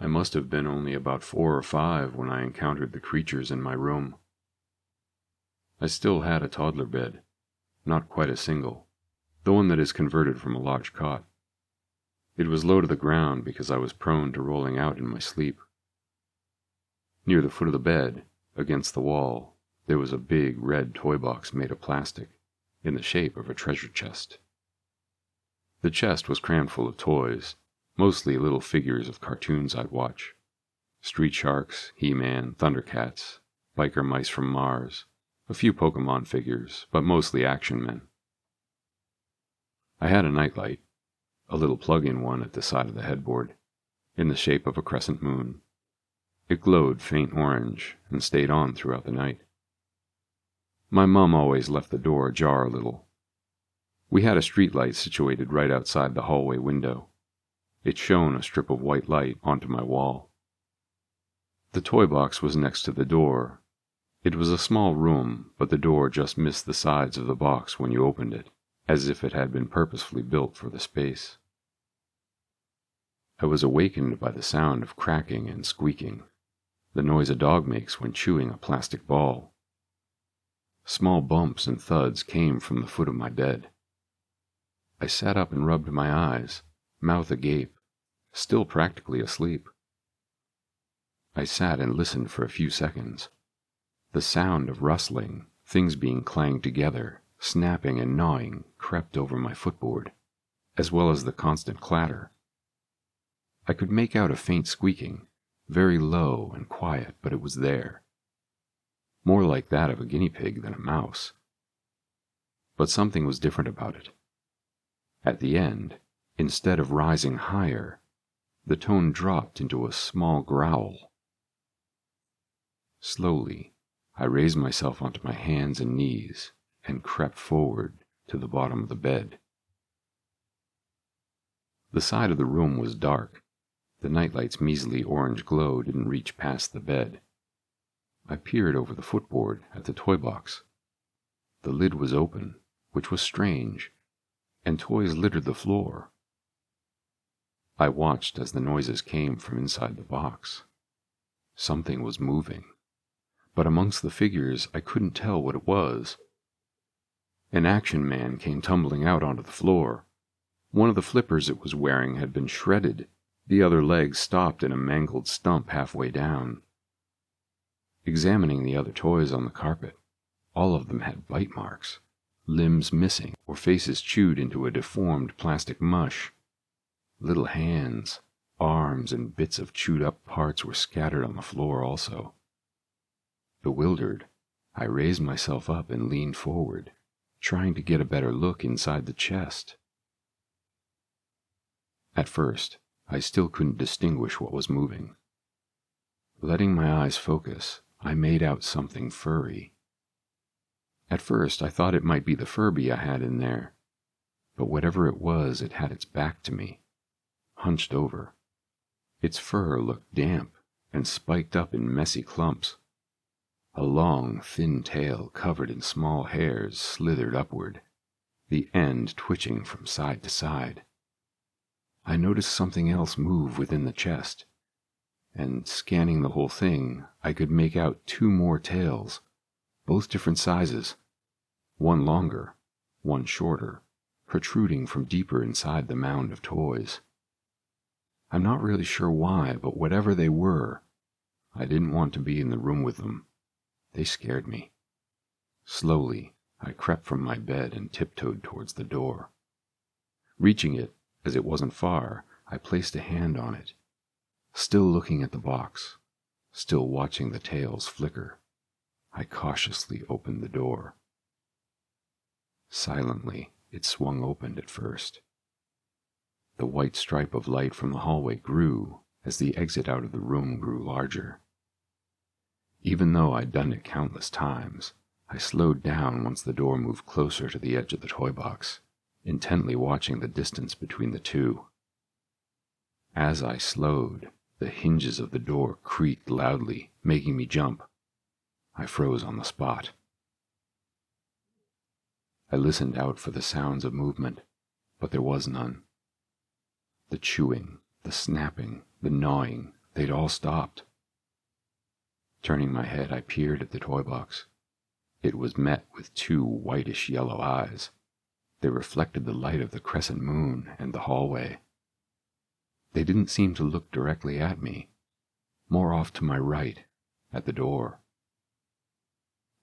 I must have been only about 4 or 5 when I encountered the creatures in my room. I still had a toddler bed, not quite a single, the one that is converted from a large cot. It was low to the ground because I was prone to rolling out in my sleep. Near the foot of the bed, against the wall, there was a big red toy box made of plastic, in the shape of a treasure chest. The chest was crammed full of toys, mostly little figures of cartoons I'd watch. Street Sharks, He-Man, Thundercats, Biker Mice from Mars, a few Pokemon figures, but mostly action men. I had a nightlight, a little plug-in one at the side of the headboard, in the shape of a crescent moon. It glowed faint orange and stayed on throughout the night. My mum always left the door ajar a little. We had a streetlight situated right outside the hallway window. It shone a strip of white light onto my wall. The toy box was next to the door. It was a small room, but the door just missed the sides of the box when you opened it, as if it had been purposefully built for the space. I was awakened by the sound of cracking and squeaking, the noise a dog makes when chewing a plastic ball. Small bumps and thuds came from the foot of my bed. I sat up and rubbed my eyes, mouth agape, still practically asleep. I sat and listened for a few seconds. The sound of rustling, things being clanged together, snapping and gnawing, crept over my footboard, as well as the constant clatter. I could make out a faint squeaking, very low and quiet, but it was there. More like that of a guinea pig than a mouse. But something was different about it. At the end, instead of rising higher, the tone dropped into a small growl. Slowly, I raised myself onto my hands and knees and crept forward to the bottom of the bed. The side of the room was dark. The nightlight's measly orange glow didn't reach past the bed. I peered over the footboard at the toy box. The lid was open, which was strange, and toys littered the floor. I watched as the noises came from inside the box. Something was moving, but amongst the figures I couldn't tell what it was. An action man came tumbling out onto the floor. One of the flippers it was wearing had been shredded. The other leg stopped in a mangled stump halfway down. Examining the other toys on the carpet, all of them had bite marks, limbs missing or faces chewed into a deformed plastic mush. Little hands, arms, and bits of chewed-up parts were scattered on the floor also. Bewildered, I raised myself up and leaned forward, trying to get a better look inside the chest. At first, I still couldn't distinguish what was moving. Letting my eyes focus, I made out something furry. At first, I thought it might be the Furby I had in there, but whatever it was, it had its back to me, hunched over. Its fur looked damp and spiked up in messy clumps. A long, thin tail covered in small hairs slithered upward, the end twitching from side to side. I noticed something else move within the chest, and scanning the whole thing, I could make out 2 more tails, both different sizes, one longer, one shorter, protruding from deeper inside the mound of toys. I'm not really sure why, but whatever they were, I didn't want to be in the room with them. They scared me. Slowly, I crept from my bed and tiptoed towards the door. Reaching it, as it wasn't far, I placed a hand on it. Still looking at the box, still watching the tails flicker, I cautiously opened the door. Silently, it swung open at first. The white stripe of light from the hallway grew as the exit out of the room grew larger. Even though I'd done it countless times, I slowed down once the door moved closer to the edge of the toy box, intently watching the distance between the two. As I slowed, the hinges of the door creaked loudly, making me jump. I froze on the spot. I listened out for the sounds of movement, but there was none. The chewing, the snapping, the gnawing, They'd all stopped. Turning my head, I peered at the toy box. It was met with two whitish-yellow eyes. They reflected the light of the crescent moon and the hallway. They didn't seem to look directly at me, more off to my right, at the door.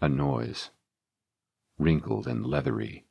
A noise, wrinkled and leathery,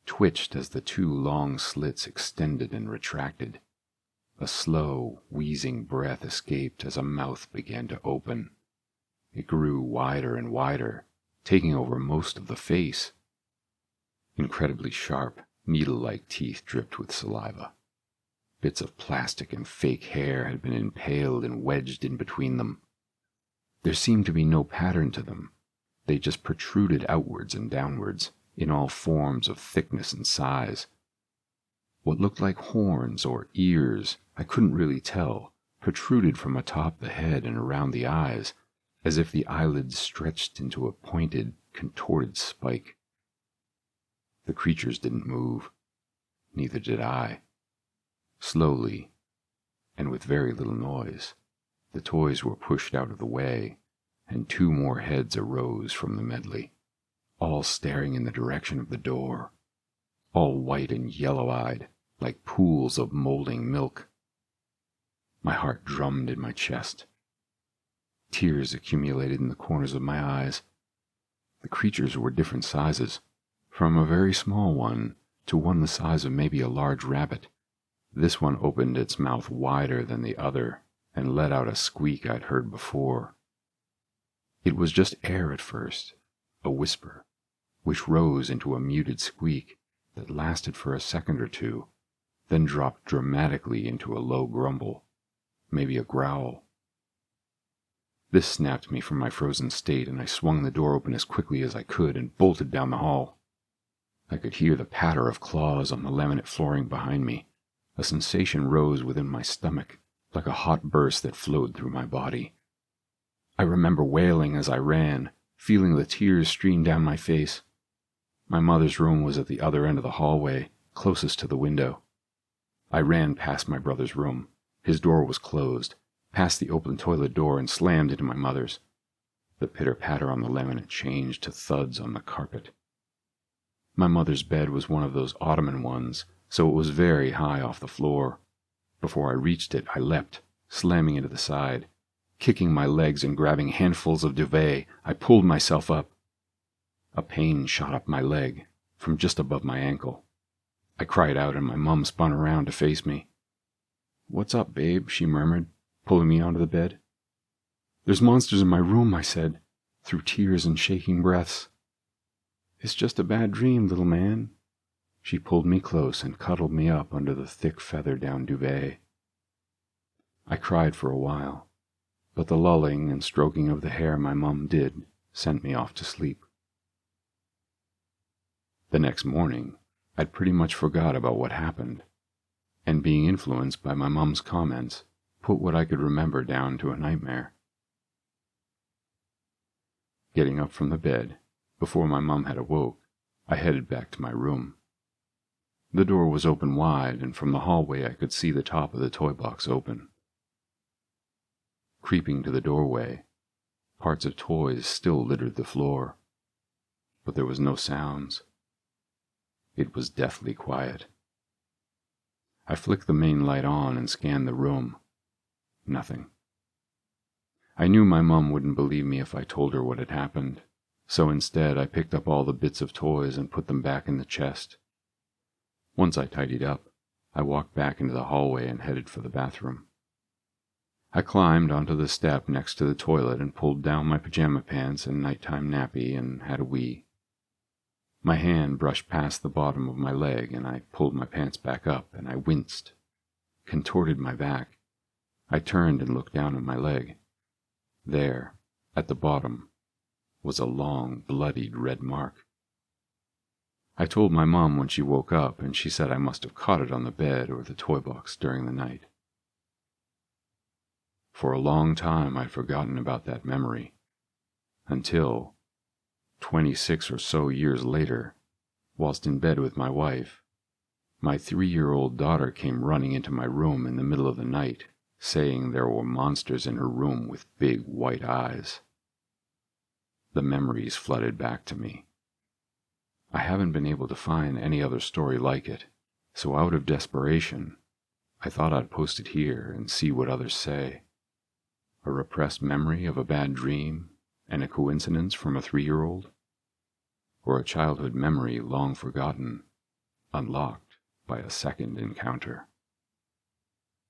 twitched as the two long slits extended and retracted. A slow, wheezing breath escaped as a mouth began to open. It grew wider and wider, taking over most of the face. Incredibly sharp, needle-like teeth dripped with saliva. Bits of plastic and fake hair had been impaled and wedged in between them. There seemed to be no pattern to them. They just protruded outwards and downwards, in all forms of thickness and size. What looked like horns or ears, I couldn't really tell, protruded from atop the head and around the eyes, as if the eyelids stretched into a pointed, contorted spike. The creatures didn't move. Neither did I. Slowly, and with very little noise, the toys were pushed out of the way, and two more heads arose from the medley, all staring in the direction of the door, all white and yellow-eyed, like pools of molding milk. My heart drummed in my chest. Tears accumulated in the corners of my eyes. The creatures were different sizes, from a very small one to one the size of maybe a large rabbit. This one opened its mouth wider than the other and let out a squeak I'd heard before. It was just air at first, a whisper, which rose into a muted squeak that lasted for a second or two, then dropped dramatically into a low grumble, maybe a growl. This snapped me from my frozen state, and I swung the door open as quickly as I could and bolted down the hall. I could hear the patter of claws on the laminate flooring behind me. A sensation rose within my stomach, like a hot burst that flowed through my body. I remember wailing as I ran, feeling the tears stream down my face. My mother's room was at the other end of the hallway, closest to the window. I ran past my brother's room. His door was closed, past the open toilet door, and slammed into my mother's. The pitter-patter on the laminate changed to thuds on the carpet. My mother's bed was one of those ottoman ones, so it was very high off the floor. Before I reached it, I leapt, slamming into the side. Kicking my legs and grabbing handfuls of duvet, I pulled myself up. A pain shot up my leg, from just above my ankle. I cried out, and my mum spun around to face me. "What's up, babe?" she murmured, pulling me onto the bed. "There's monsters in my room," I said, through tears and shaking breaths. "It's just a bad dream, little man." She pulled me close and cuddled me up under the thick feather-down duvet. I cried for a while, but the lulling and stroking of the hair my mum did sent me off to sleep. The next morning, I'd pretty much forgot about what happened, and being influenced by my mum's comments, put what I could remember down to a nightmare. Getting up from the bed, before my mum had awoke, I headed back to my room. The door was open wide, and from the hallway I could see the top of the toy box open. Creeping to the doorway, parts of toys still littered the floor, but there was no sounds. It was deathly quiet. I flicked the main light on and scanned the room. Nothing. I knew my mum wouldn't believe me if I told her what had happened, so instead I picked up all the bits of toys and put them back in the chest. Once I tidied up, I walked back into the hallway and headed for the bathroom. I climbed onto the step next to the toilet and pulled down my pajama pants and nighttime nappy and had a wee. My hand brushed past the bottom of my leg, and I pulled my pants back up, and I winced, contorted my back. I turned and looked down at my leg. There, at the bottom, was a long, bloodied red mark. I told my mum when she woke up, and she said I must have caught it on the bed or the toy box during the night. For a long time I'd forgotten about that memory, until, 26 or so years later, whilst in bed with my wife, my 3-year-old daughter came running into my room in the middle of the night, saying there were monsters in her room with big white eyes. The memories flooded back to me. I haven't been able to find any other story like it, so out of desperation, I thought I'd post it here and see what others say. A repressed memory of a bad dream and a coincidence from a 3-year-old? Or a childhood memory long forgotten, unlocked by a second encounter?